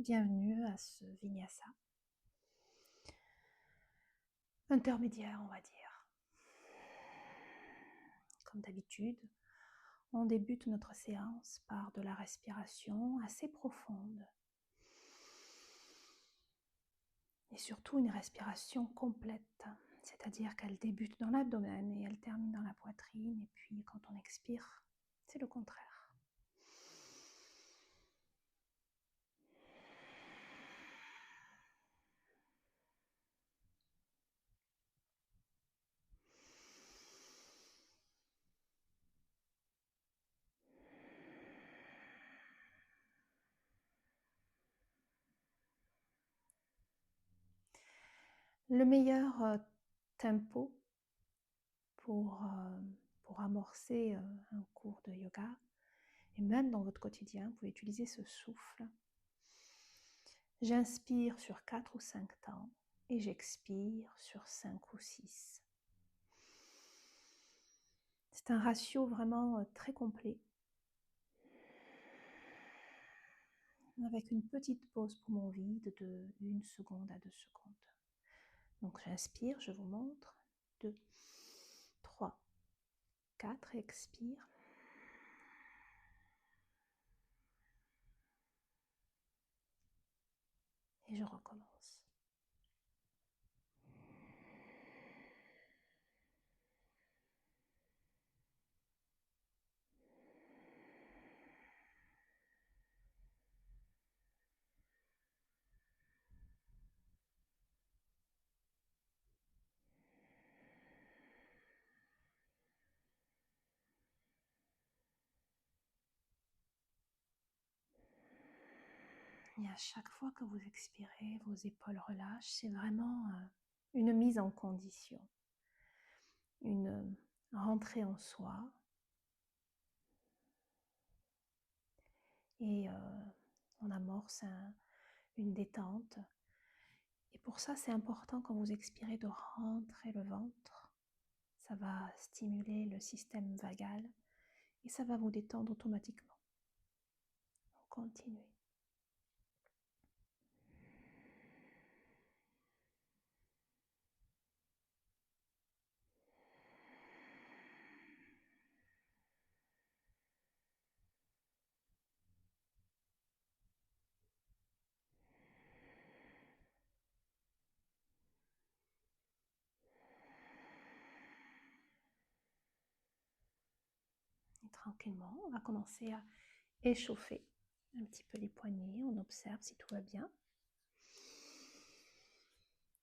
Bienvenue à ce vinyasa intermédiaire, on va dire. Comme d'habitude, on débute notre séance par de la respiration assez profonde et surtout une respiration complète, c'est-à-dire qu'elle débute dans l'abdomen et elle termine dans la poitrine, et puis quand on expire, c'est le contraire. Le meilleur tempo pour amorcer un cours de yoga, et même dans votre quotidien, vous pouvez utiliser ce souffle. J'inspire sur 4 ou 5 temps et j'expire sur 5 ou 6. C'est un ratio vraiment très complet, avec une petite pause poumon vide de 1 seconde à 2 secondes. Donc j'inspire, je vous montre. 2, 3, 4, expire. Et je recommence. Et à chaque fois que vous expirez, vos épaules relâchent. C'est vraiment une mise en condition, une rentrée en soi. Et on amorce une détente. Et pour ça, c'est important quand vous expirez de rentrer le ventre. Ça va stimuler le système vagal et ça va vous détendre automatiquement. On continue. Et tranquillement, on va commencer à échauffer un petit peu les poignets. On observe si tout va bien.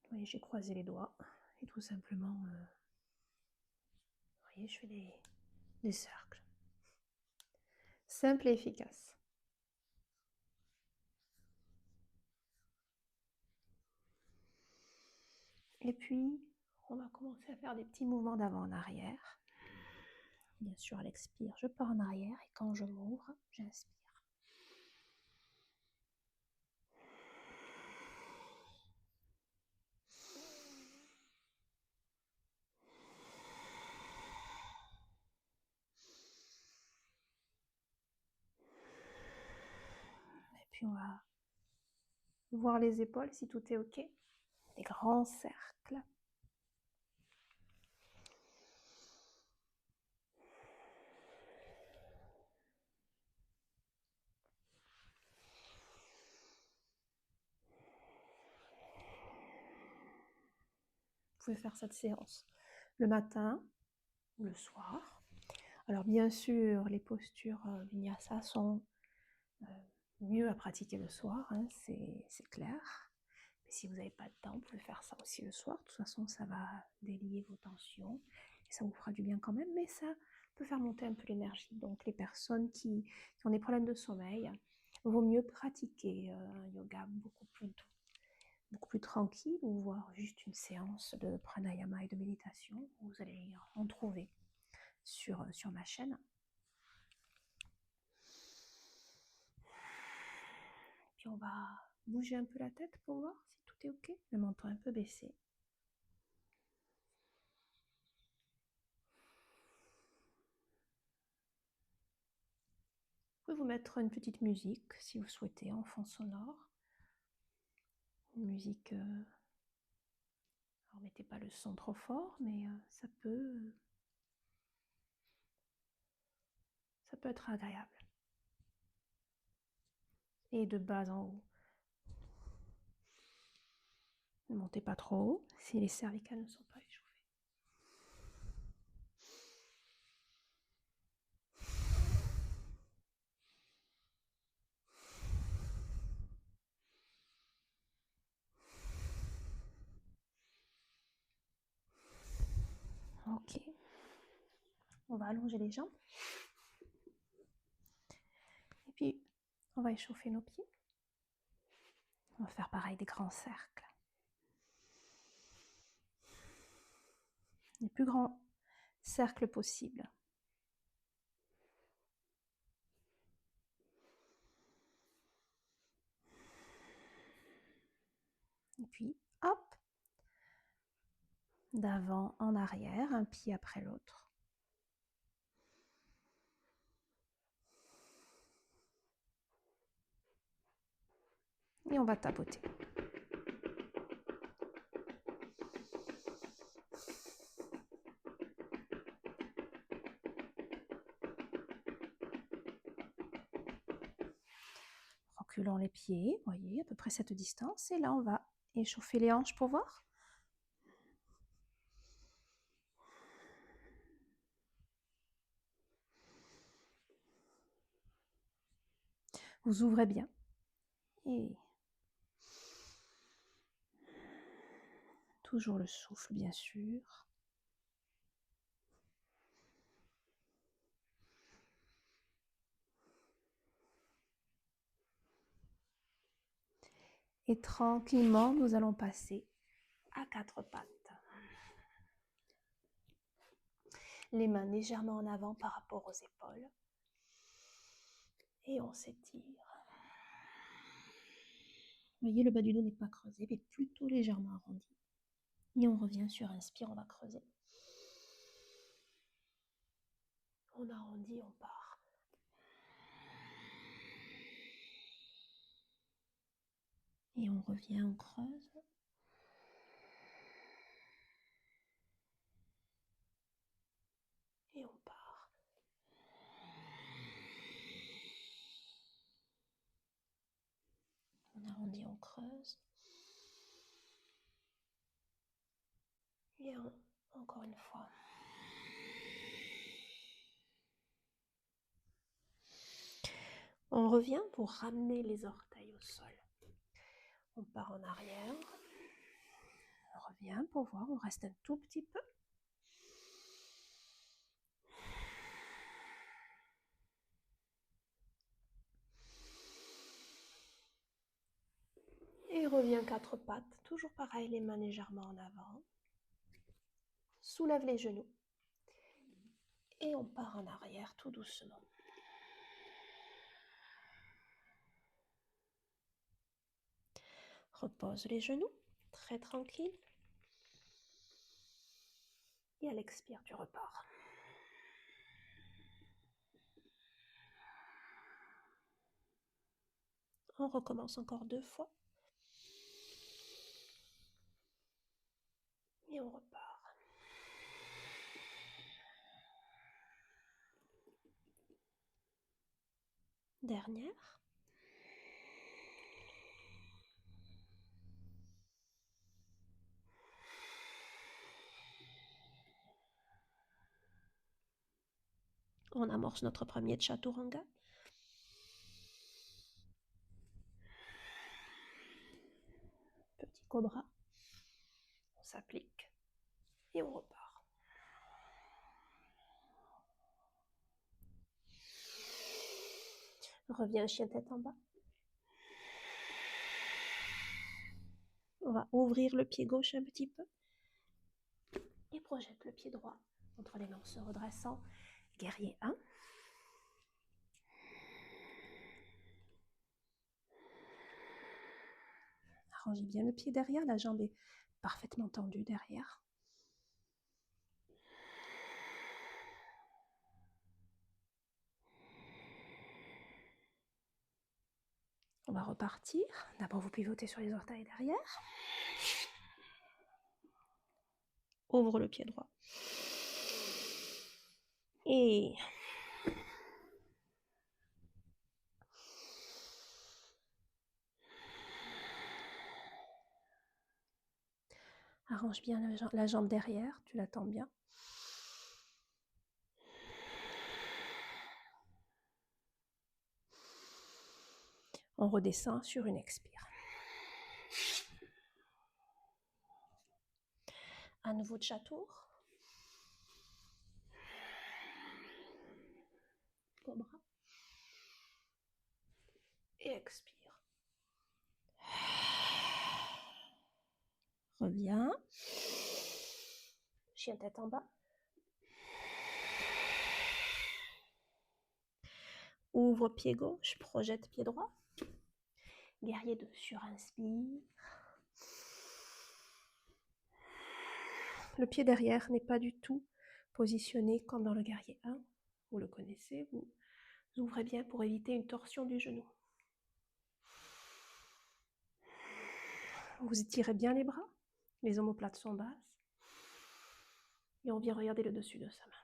Vous voyez, j'ai croisé les doigts et tout simplement, vous voyez, je fais des cercles. Simple et efficace. Et puis, on va commencer à faire des petits mouvements d'avant en arrière. Bien sûr, à l'expire, je pars en arrière et quand je m'ouvre, j'inspire. Et puis, on va voir les épaules si tout est OK. Des grands cercles. Vous pouvez faire cette séance le matin ou le soir. Alors bien sûr, les postures vinyasa sont mieux à pratiquer le soir, hein, c'est clair. Mais si vous n'avez pas de temps, vous pouvez faire ça aussi le soir. De toute façon, ça va délier vos tensions et ça vous fera du bien quand même, mais ça peut faire monter un peu l'énergie. Donc les personnes qui ont des problèmes de sommeil, vaut mieux pratiquer un yoga beaucoup plus tranquille, ou voir juste une séance de pranayama et de méditation. Vous allez en trouver sur ma chaîne. Puis on va bouger un peu la tête pour voir si tout est OK. Le menton un peu baissé. Vous pouvez vous mettre une petite musique si vous souhaitez, en fond sonore. une musique... alors, mettez pas le son trop fort, mais ça peut être agréable. Et de bas en haut. Ne montez pas trop haut si les cervicales ne sont pas échauffées. Ok. On va allonger les jambes. Et puis, on va échauffer nos pieds. On va faire pareil, des grands cercles. Les plus grands cercles possibles. Et puis, hop, d'avant en arrière, un pied après l'autre. Et on va tapoter. Reculons les pieds, voyez, à peu près cette distance. Et là, on va échauffer les hanches pour voir. Vous ouvrez bien. Et toujours le souffle, bien sûr. Et tranquillement, nous allons passer à quatre pattes. Les mains légèrement en avant par rapport aux épaules. Et on s'étire. Vous voyez, le bas du dos n'est pas creusé, mais plutôt légèrement arrondi. Et on revient sur inspire, on va creuser. On arrondit, on part. Et on revient, on creuse. Et on part. On arrondit, on creuse. Et encore une fois. On revient pour ramener les orteils au sol. On part en arrière. On revient pour voir, on reste un tout petit peu. Et revient quatre pattes, toujours pareil, les mains légèrement en avant. Soulève les genoux. Et on part en arrière tout doucement. Repose les genoux, très tranquille. Et à l'expire, tu repars. On recommence encore 2 fois. Et on repart. Dernière. On amorce notre premier chaturanga. Petit cobra. On s'applique. Et on repart. Reviens chien tête en bas. On va ouvrir le pied gauche un petit peu. Et projette le pied droit entre les mains en se redressant. Guerrier 1. Arrangez bien le pied derrière, la jambe est parfaitement tendue derrière. On va repartir. D'abord, vous pivotez sur les orteils derrière. Ouvre le pied droit. Et arrange bien la jambe derrière, tu la tends bien. On redescend sur une expire. À nouveau de Chatour. Cobra. Et expire. Reviens. Chien tête en bas. Ouvre pied gauche, projette pied droit. Guerrier 2, surinspire. Le pied derrière n'est pas du tout positionné comme dans le guerrier 1. Vous le connaissez, vous ouvrez bien pour éviter une torsion du genou. Vous étirez bien les bras, les omoplates sont basses. Et on vient regarder le dessus de sa main.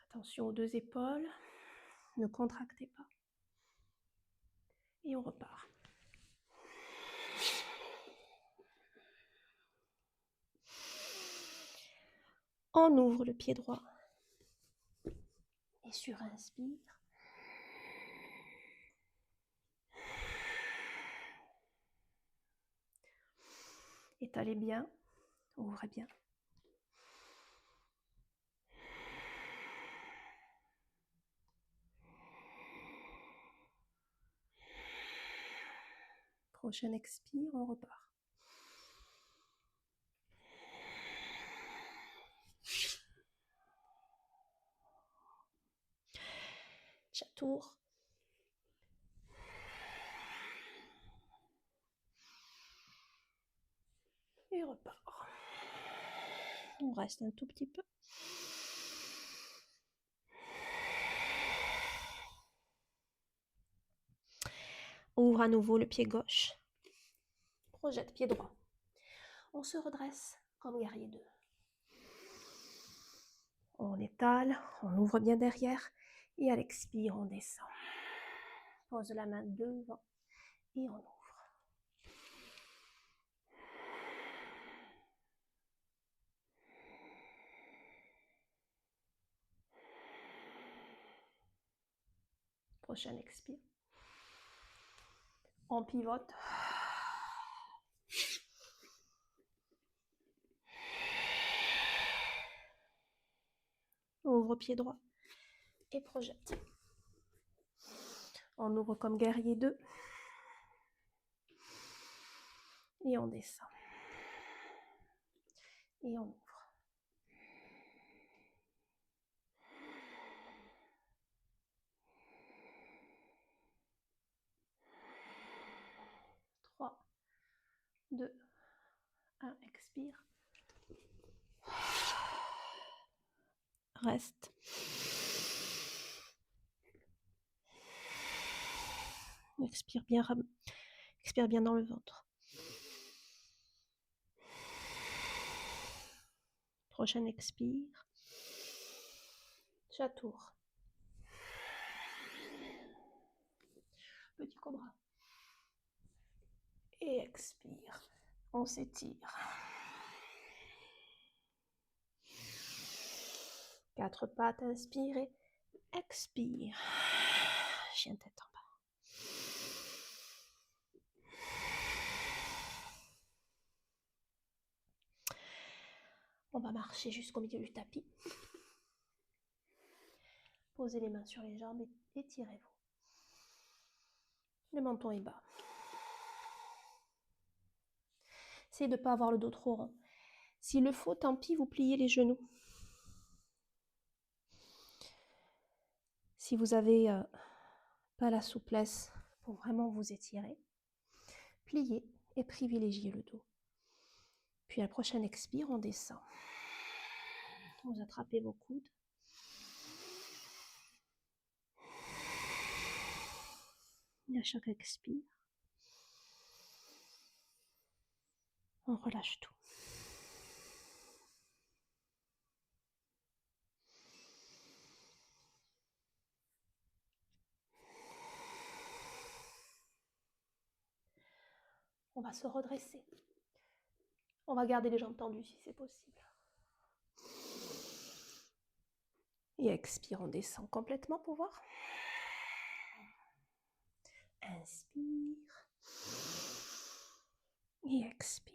Attention aux deux épaules, ne contractez pas. Et on repart. On ouvre le pied droit. Et surinspire. Étalez bien, ouvrez bien. Prochaine expire, on repart. Chatour. Et repart. On reste un tout petit peu. Ouvre à nouveau le pied gauche. Projette pied droit. On se redresse comme guerrier 2. On étale, on ouvre bien derrière et à l'expire, on descend. Pose la main devant et on ouvre. Prochaine expire. On pivote. Ouvre pied droit et projette. On ouvre comme guerrier 2 et on descend. Et on ouvre. Trois, 2, 1, expire. Reste. Expire bien dans le ventre. Prochaine expire. Chatour. Petit cobra. Et expire. On s'étire. 4 pattes, inspire et expire. Chien tête en bas. On va marcher jusqu'au milieu du tapis. Posez les mains sur les jambes et étirez-vous. Le menton est bas. Essayez de ne pas avoir le dos trop rond. S'il le faut, tant pis, vous pliez les genoux. Si vous n'avez pas la souplesse pour vraiment vous étirer, pliez et privilégiez le dos. Puis à la prochaine expire, on descend. Vous attrapez vos coudes. Et à chaque expire, on relâche tout. On va se redresser. On va garder les jambes tendues si c'est possible. Et expire, on descend complètement pour voir. Inspire. Et expire.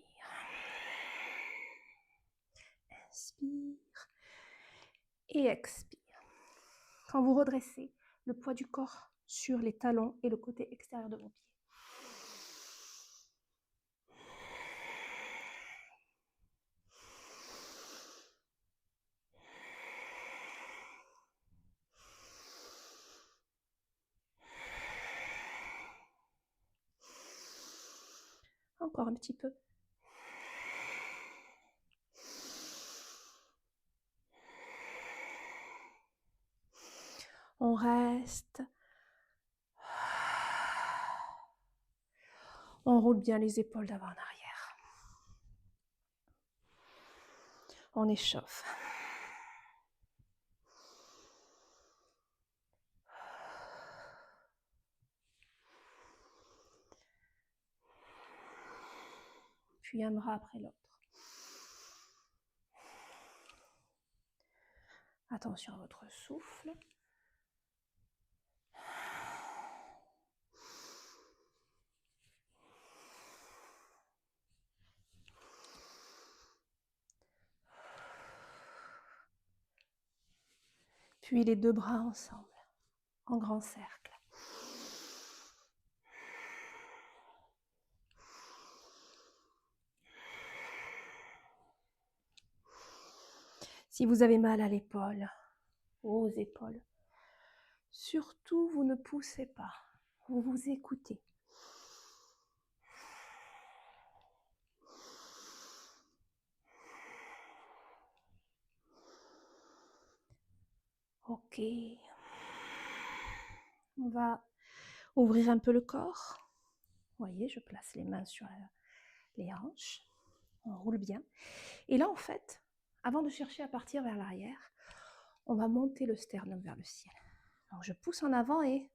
Inspire. Et expire. Quand vous redressez, le poids du corps sur les talons et le côté extérieur de vos pieds. Encore un petit peu. On reste. On roule bien les épaules d'avant en arrière. On échauffe. Puis un bras après l'autre. Attention à votre souffle. Puis les deux bras ensemble, en grand cercle. Si vous avez mal à l'épaule, aux épaules, surtout vous ne poussez pas, vous vous écoutez. Ok. On va ouvrir un peu le corps. Vous voyez, je place les mains sur les hanches. On roule bien. Et là, en fait, avant de chercher à partir vers l'arrière, on va monter le sternum vers le ciel. Alors, je pousse en avant et...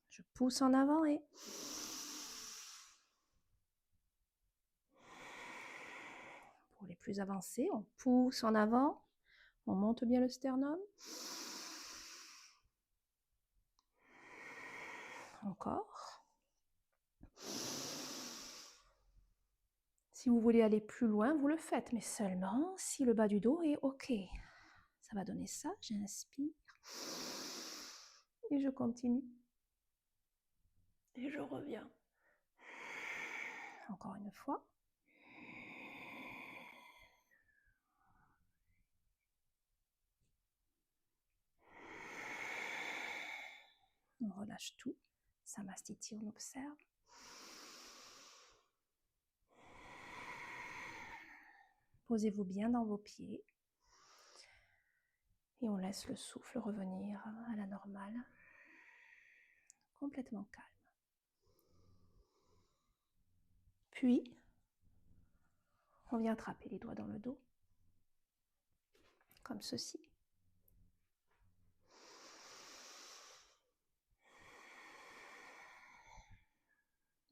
Je pousse en avant et... Pour les plus avancés, on pousse en avant. On monte bien le sternum. Encore. Si vous voulez aller plus loin, vous le faites, mais seulement si le bas du dos est OK. Ça va donner ça. J'inspire. Et je continue. Et je reviens. Encore une fois. On relâche tout. Samastiti, on observe. Posez-vous bien dans vos pieds. Et on laisse le souffle revenir à la normale. Complètement calme. Puis, on vient attraper les doigts dans le dos. Comme ceci.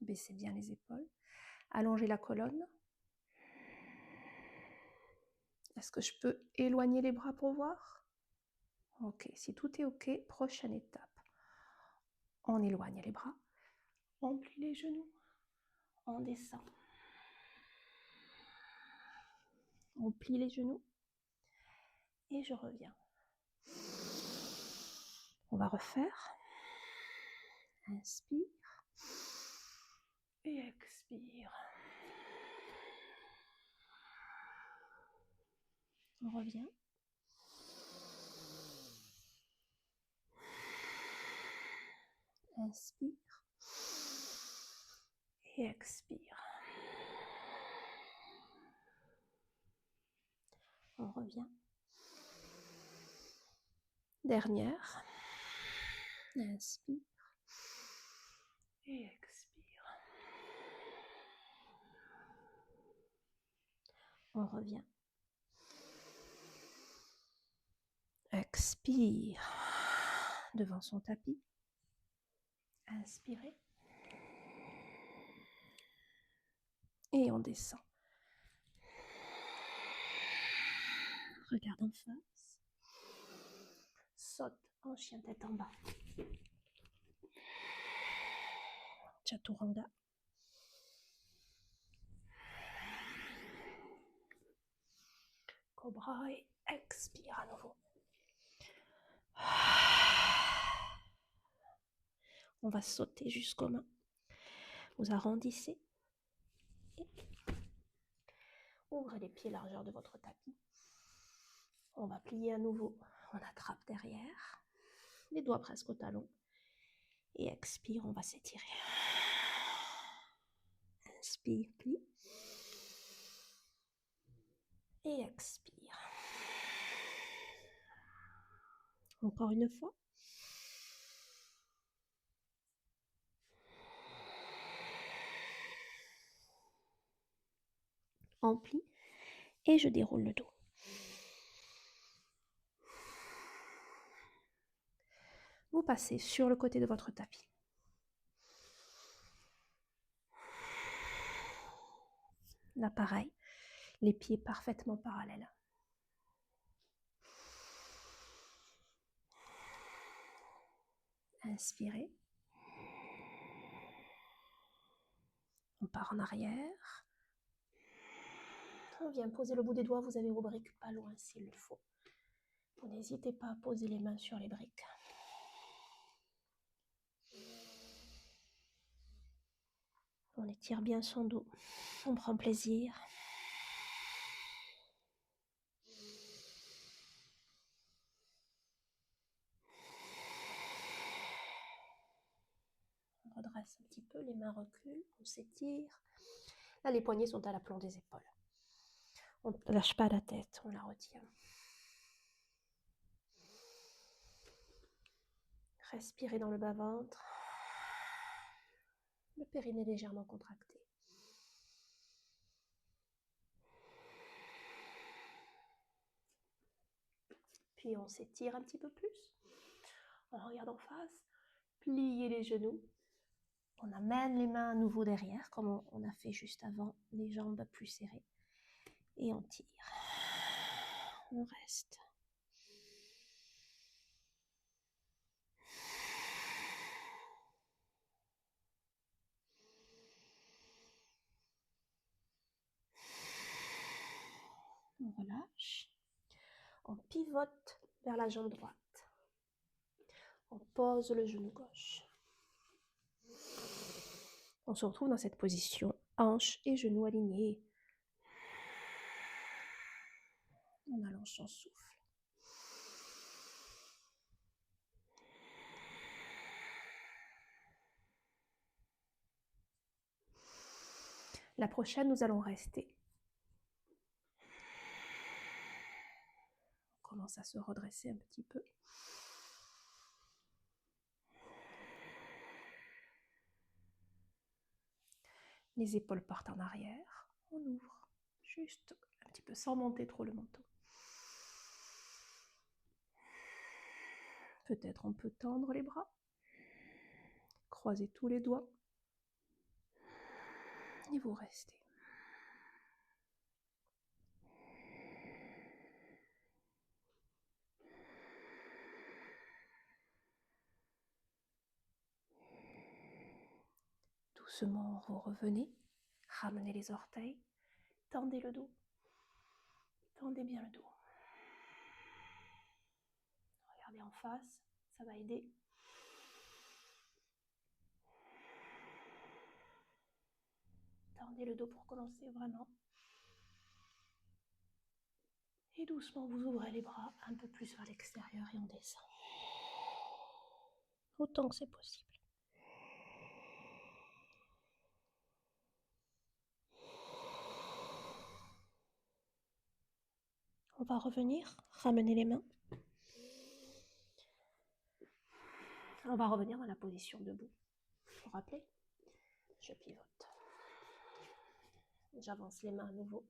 Baissez bien les épaules. Allongez la colonne. Est-ce que je peux éloigner les bras pour voir? Ok, si tout est ok, prochaine étape. On éloigne les bras. On plie les genoux. On descend. On plie les genoux. Et je reviens. On va refaire. Inspire. Et expire. On revient. Inspire. Et expire. On revient. Dernière. Inspire. Et expire. On revient. Expire. Devant son tapis. Inspirez. Et on descend. Regarde en face. Saute en chien tête en bas. Chaturanga. Cobra et expire à nouveau. On va sauter jusqu'aux mains. Vous arrondissez. Et ouvrez les pieds largeur de votre tapis. On va plier à nouveau. On attrape derrière. Les doigts presque au talon. Et expire, on va s'étirer. Inspire, plie. Et expire. Encore une fois. On plie. Et je déroule le dos. Vous passez sur le côté de votre tapis. Là, pareil. Les pieds parfaitement parallèles. Inspirez. On part en arrière. On vient poser le bout des doigts. Vous avez vos briques pas loin s'il le faut. Vous n'hésitez pas à poser les mains sur les briques. On étire bien son dos. On prend plaisir. On redresse un petit peu, les mains reculent, on s'étire. Là, les poignets sont à l'aplomb des épaules. On ne lâche pas la tête, on la retient. Respirez dans le bas-ventre. Le périnée légèrement contracté. Puis on s'étire un petit peu plus. On regarde en face. Pliez les genoux. On amène les mains à nouveau derrière, comme on a fait juste avant, les jambes plus serrées. Et on tire. On reste. On relâche. On pivote vers la jambe droite. On pose le genou gauche. On se retrouve dans cette position, hanches et genoux alignés. On allonge son souffle. La prochaine, nous allons rester. On commence à se redresser un petit peu. Les épaules partent en arrière. On ouvre, juste un petit peu sans monter trop le menton. Peut-être on peut tendre les bras. Croiser tous les doigts. Et vous restez. Doucement, vous revenez. Ramenez les orteils. Tendez le dos. Tendez bien le dos. Regardez en face, ça va aider. Tendez le dos pour commencer vraiment. Et doucement, vous ouvrez les bras un peu plus vers l'extérieur et on descend. Autant que c'est possible. On va revenir, ramener les mains. On va revenir dans la position debout. Vous vous rappelez? Je pivote. J'avance les mains à nouveau.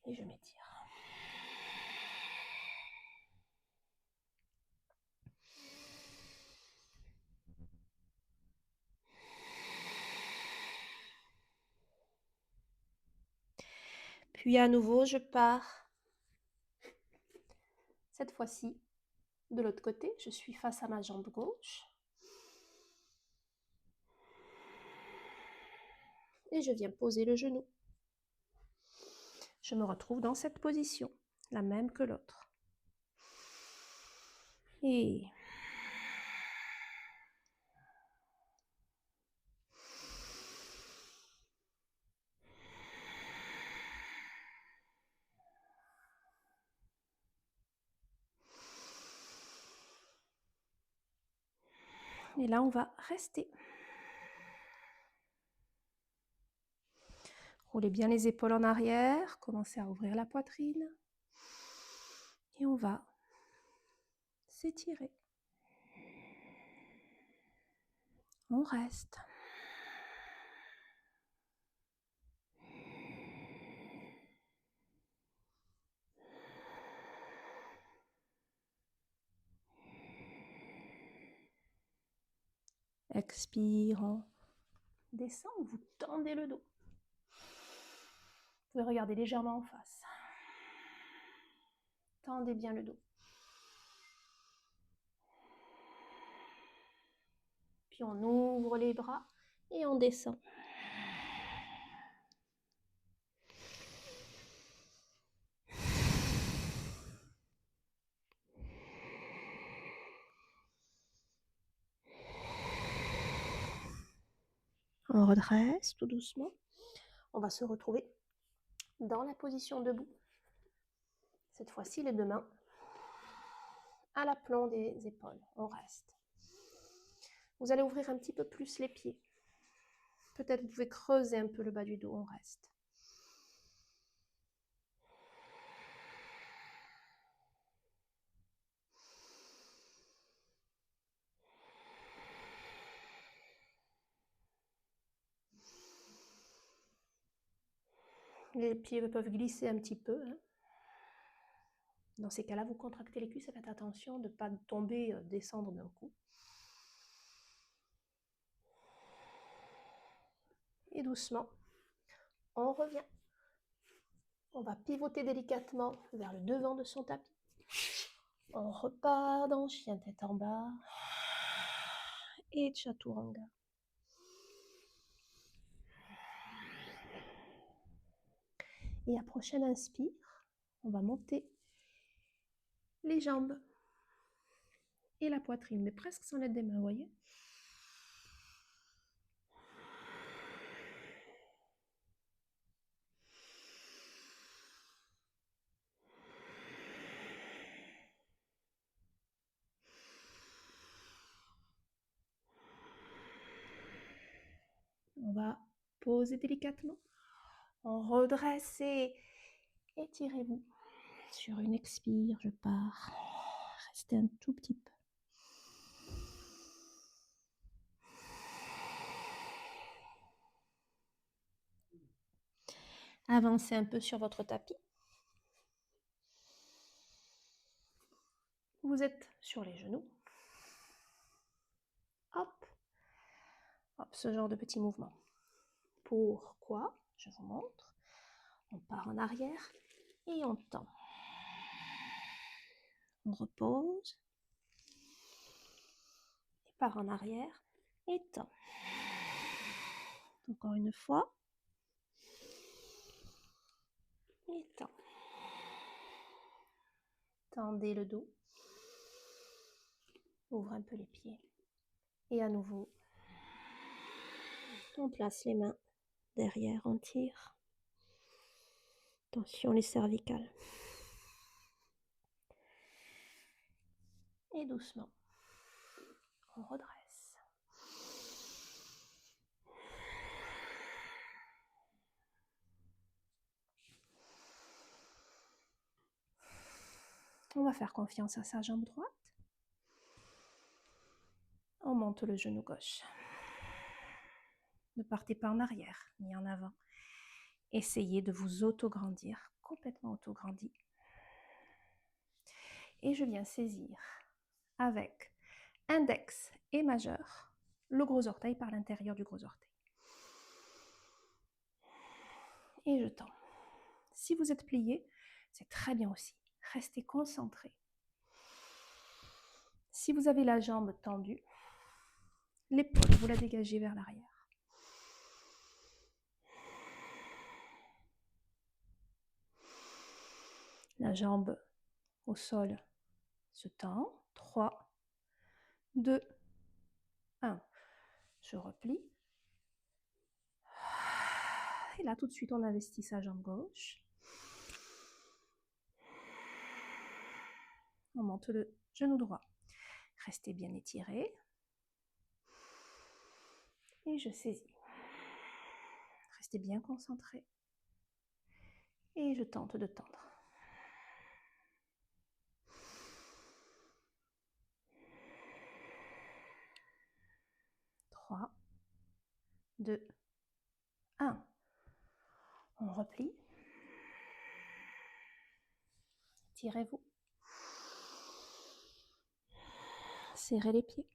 Et je m'étire. Puis à nouveau, je pars. Cette fois-ci, de l'autre côté, je suis face à ma jambe gauche. Et je viens poser le genou. Je me retrouve dans cette position, la même que l'autre. Et là, on va rester. Roulez bien les épaules en arrière, commencez à ouvrir la poitrine. Et on va s'étirer. On reste. Expire, on descend, vous tendez le dos. Vous pouvez regarder légèrement en face. Tendez bien le dos. Puis on ouvre les bras et on descend. On redresse tout doucement. On va se retrouver dans la position debout. Cette fois-ci, les deux mains à l'aplomb des épaules. On reste. Vous allez ouvrir un petit peu plus les pieds. Peut-être vous pouvez creuser un peu le bas du dos. On reste. Les pieds peuvent glisser un petit peu. Dans ces cas-là, vous contractez les cuisses et faites attention de ne pas tomber, descendre d'un coup. Et doucement, on revient. On va pivoter délicatement vers le devant de son tapis. On repart dans chien tête en bas et chaturanga. Et à prochaine inspire, on va monter les jambes et la poitrine, mais presque sans l'aide des mains, vous voyez. On va poser délicatement. On redresse et étirez-vous. Sur une expire, je pars. Restez un tout petit peu. Avancez un peu sur votre tapis. Vous êtes sur les genoux. Hop. Hop, ce genre de petit mouvement. Pourquoi? Je vous montre. On part en arrière et on tend. On repose. Et part en arrière et tend. Encore une fois. Et tend. Tendez le dos. Ouvrez un peu les pieds. Et à nouveau, on place les mains derrière, on tire. Attention les cervicales. Et doucement, on redresse. On va faire confiance à sa jambe droite. monte le genou gauche. Ne partez pas en arrière ni en avant. Essayez de vous auto-grandir, complètement auto-grandi. Et je viens saisir avec index et majeur le gros orteil par l'intérieur du gros orteil. Et je tends. Si vous êtes plié, c'est très bien aussi. Restez concentré. Si vous avez la jambe tendue, l'épaule, vous la dégagez vers l'arrière. La jambe au sol se tend. 3, 2, 1. Je replie. Et là, tout de suite, on investit sa jambe gauche. On monte le genou droit. Restez bien étiré. Et je saisis. Restez bien concentré. Et je tente de tendre. 3, 2, 1. On replie. Tirez-vous. Serrez les pieds.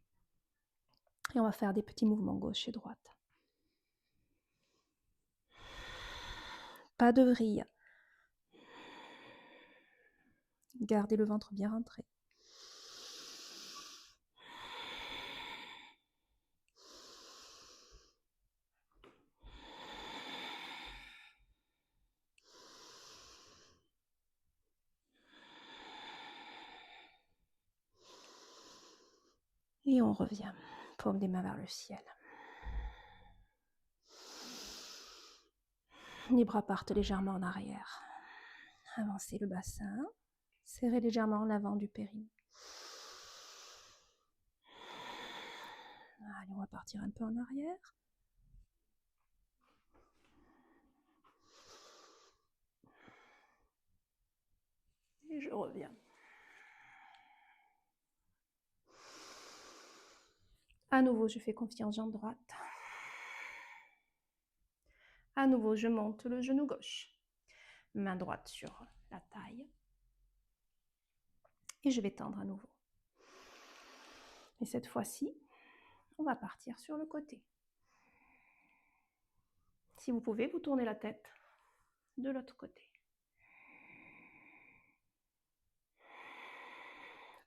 Et on va faire des petits mouvements gauche et droite. Pas de vrille. Gardez le ventre bien rentré. Et on revient. Paume des mains vers le ciel. Les bras partent légèrement en arrière. Avancez le bassin. Serrez légèrement l'avant du périnée. Allez, on va partir un peu en arrière. Et je reviens. À nouveau, je fais confiance, jambe droite. À nouveau, je monte le genou gauche. Main droite sur la taille. Et je vais tendre à nouveau. Et cette fois-ci, on va partir sur le côté. Si vous pouvez, vous tournez la tête de l'autre côté.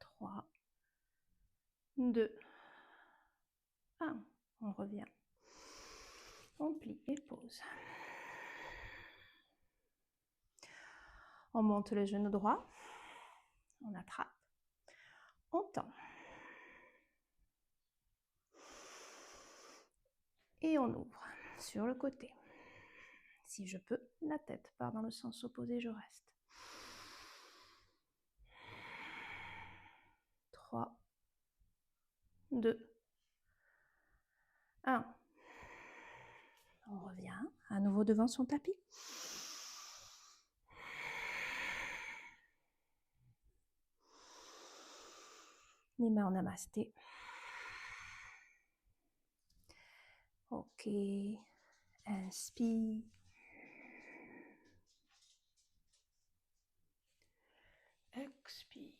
3, 2, 1. On revient. On plie et pose. On monte le genou droit. On attrape. On tend. Et on ouvre sur le côté. Si je peux, la tête part dans le sens opposé, je reste. 3, 2, 1. On revient à nouveau devant son tapis. Les mains en namasté. Ok. Inspire. Expire.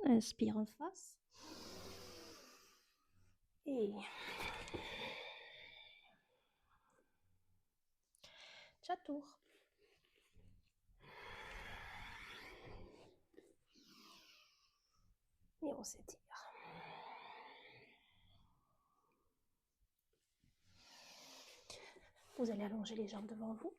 Inspire en face. Et j'attourne. Et on s'étire. Vous allez allonger les jambes devant vous.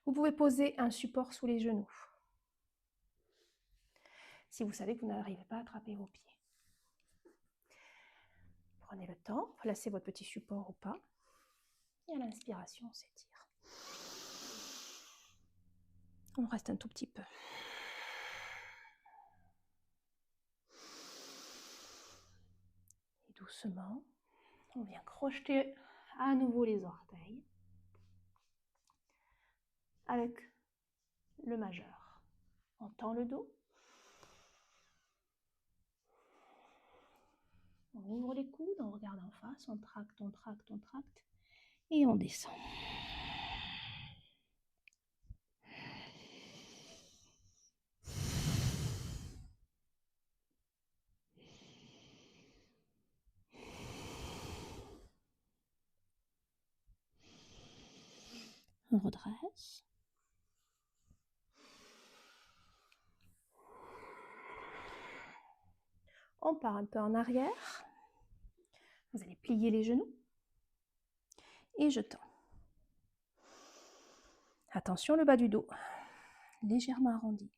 Vous pouvez poser un support sous les genoux. Si vous savez que vous n'arrivez pas à attraper vos pieds. Prenez le temps, placez votre petit support ou pas. Et à l'inspiration, on s'étire. On reste un tout petit peu. Et doucement, on vient crocheter à nouveau les orteils. avec le majeur. On tend le dos. On ouvre les coudes, on regarde en face, on tracte, on tracte, on tracte. Et on descend. On redresse. On part un peu en arrière. Vous allez plier les genoux. Et je tends. Attention, le bas du dos, légèrement arrondi.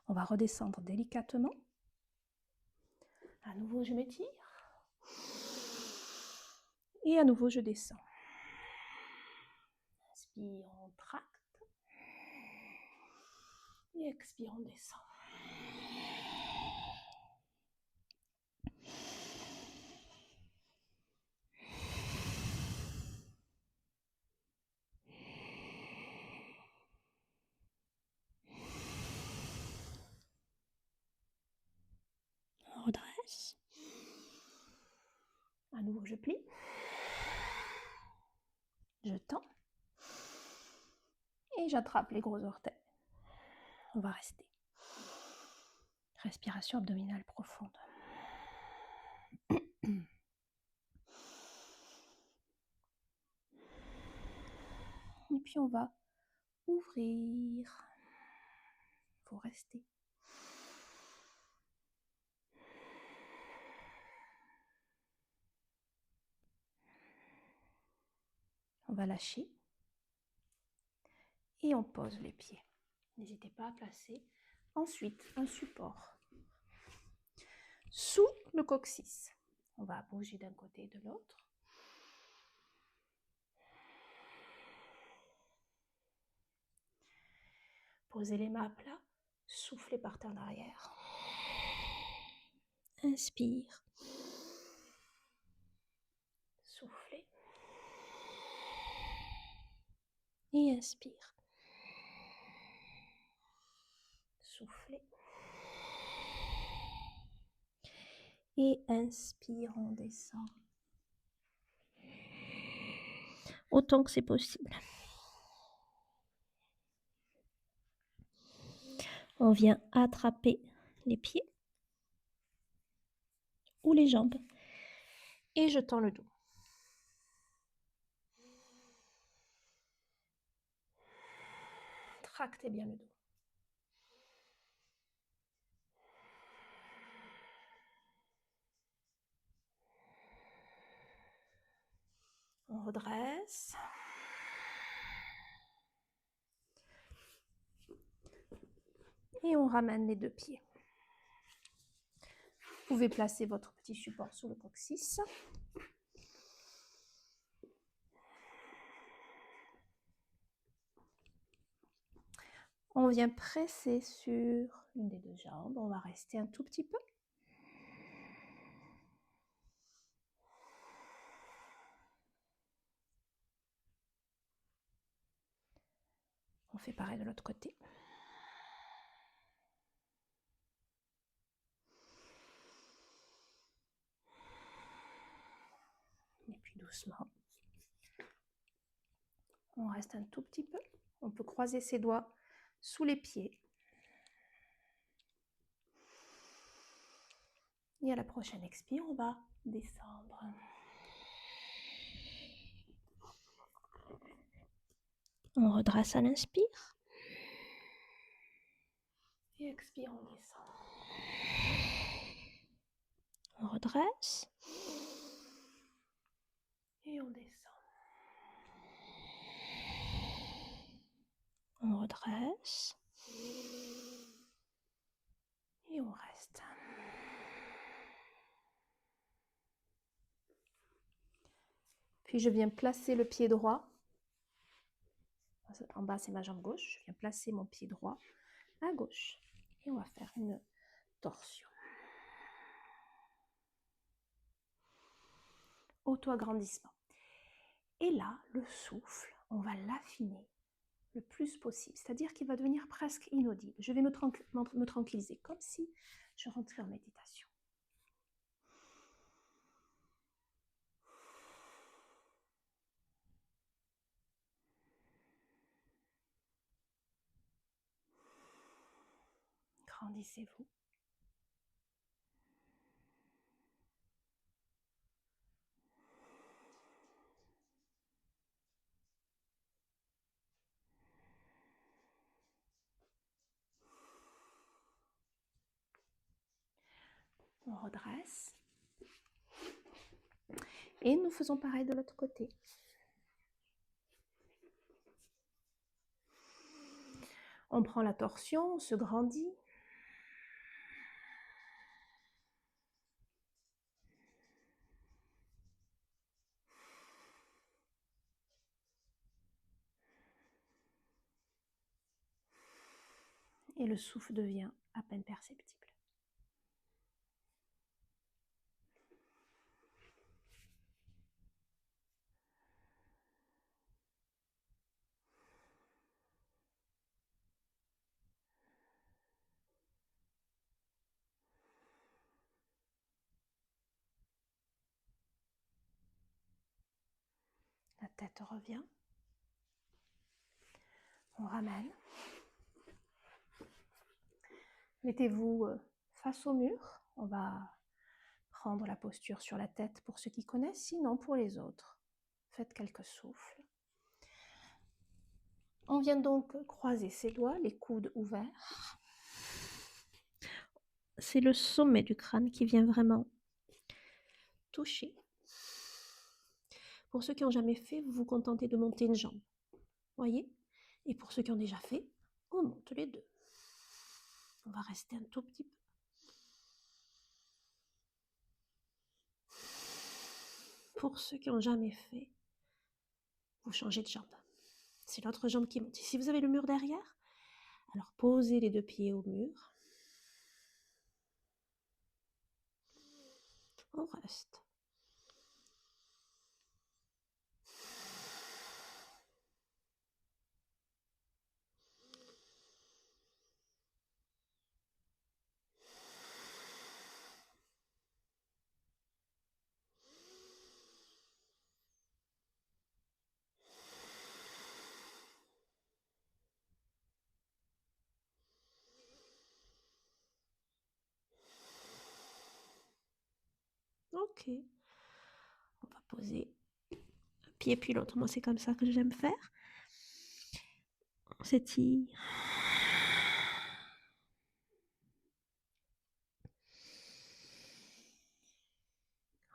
On va redescendre délicatement. À nouveau, je m'étire. Et à nouveau, je descends. Inspire, on tracte. Et expire, on descend. On redresse. À nouveau, je plie. Je tends. Et j'attrape les gros orteils. On va rester. Respiration abdominale profonde. Et puis on va ouvrir. Il faut rester. On va lâcher. Et on pose les pieds. N'hésitez pas à placer ensuite un support sous le coccyx. On va bouger d'un côté et de l'autre. Posez les mains à plat, soufflez par terre en arrière. Inspire. Soufflez. Et inspire. Soufflez. Et inspire, on descend. Autant que c'est possible. On vient attraper les pieds ou les jambes. Et je tends le dos. Tractez bien le dos. On redresse. Et on ramène les deux pieds. Vous pouvez placer votre petit support sous le coccyx. On vient presser sur une des deux jambes. On va rester un tout petit peu. On fait pareil de l'autre côté. Et puis doucement. On reste un tout petit peu. On peut croiser ses doigts sous les pieds. Et à la prochaine expire, on va descendre. On redresse à l'inspire. Et expire, on descend. On redresse. Et on descend. On redresse. Et on reste. Puis je viens placer le pied droit. En bas, c'est ma jambe gauche. Je viens placer mon pied droit à gauche. Et on va faire une torsion. auto-agrandissement. Et là, le souffle, on va l'affiner le plus possible, c'est-à-dire qu'il va devenir presque inaudible. Je vais me tranquilliser, comme si je rentrais en méditation. Grandissez-vous. On redresse. Et nous faisons pareil de l'autre côté. On prend la torsion, on se grandit. Et le souffle devient à peine perceptible. La tête revient. On ramène. Mettez-vous face au mur. On va prendre la posture sur la tête pour ceux qui connaissent, sinon pour les autres. Faites quelques souffles. On vient donc croiser ses doigts, les coudes ouverts. C'est le sommet du crâne qui vient vraiment toucher. Pour ceux qui n'ont jamais fait, vous vous contentez de monter une jambe. Voyez? Et pour ceux qui ont déjà fait, on monte les deux. On va rester un tout petit peu. Pour ceux qui n'ont jamais fait, vous changez de jambe. C'est l'autre jambe qui monte. Si vous avez le mur derrière, alors posez les deux pieds au mur. On reste. Ok. On va poser un pied puis l'autre. Moi, c'est comme ça que j'aime faire. On s'étire.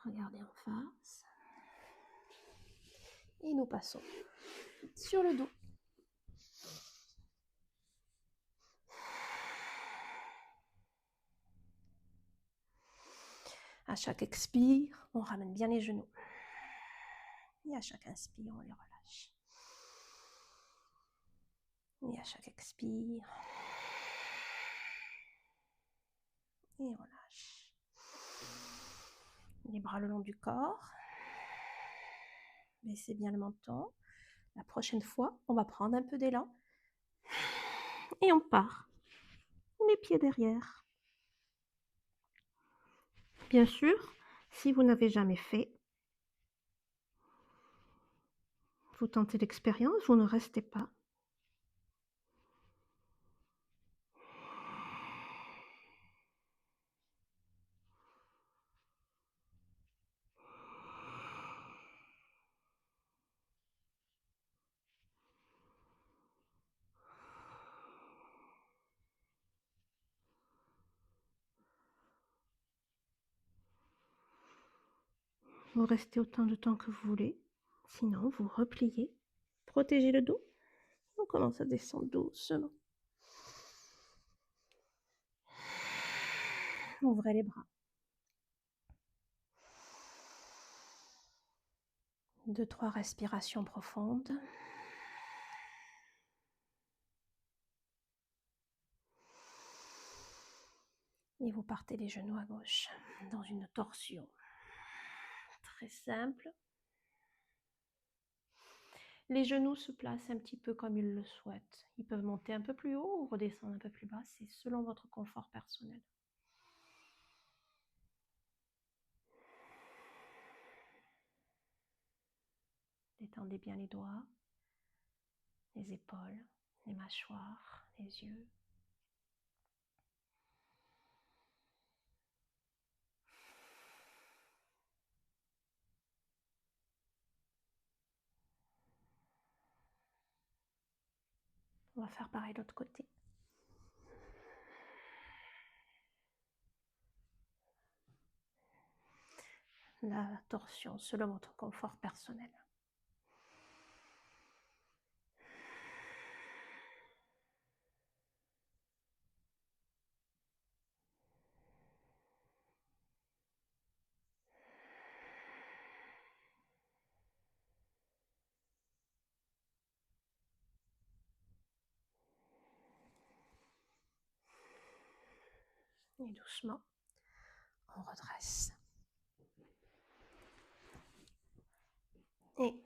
Regardez en face. Et nous passons sur le dos. À chaque expire, on ramène bien les genoux. Et à chaque inspire, on les relâche. Et à chaque expire, et on lâche. Les bras le long du corps. Baissez bien le menton. La prochaine fois, on va prendre un peu d'élan. Et on part. Les pieds derrière. Bien sûr, si vous n'avez jamais fait, vous tentez l'expérience, vous ne restez pas. Vous restez autant de temps que vous voulez. Sinon, vous repliez. Protégez le dos. On commence à descendre doucement. Ouvrez les bras. 2-3 respirations profondes. Et vous partez les genoux à gauche dans une torsion très simple. Les genoux se placent un petit peu comme ils le souhaitent. Ils peuvent monter un peu plus haut ou redescendre un peu plus bas, c'est selon votre confort personnel. Détendez bien les doigts, les épaules, les mâchoires, les yeux. On va faire pareil de l'autre côté. La torsion selon votre confort personnel. Et doucement, on redresse. Et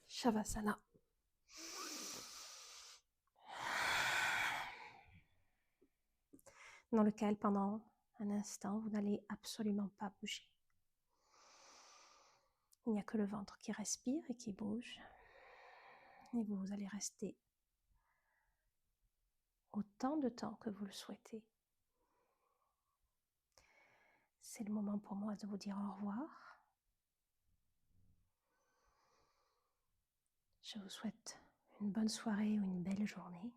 Shavasana. Dans lequel, pendant un instant, vous n'allez absolument pas bouger. Il n'y a que le ventre qui respire et qui bouge. Et vous allez rester autant de temps que vous le souhaitez. C'est le moment pour moi de vous dire au revoir. Je vous souhaite une bonne soirée ou une belle journée.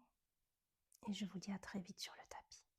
Et je vous dis à très vite sur le tapis.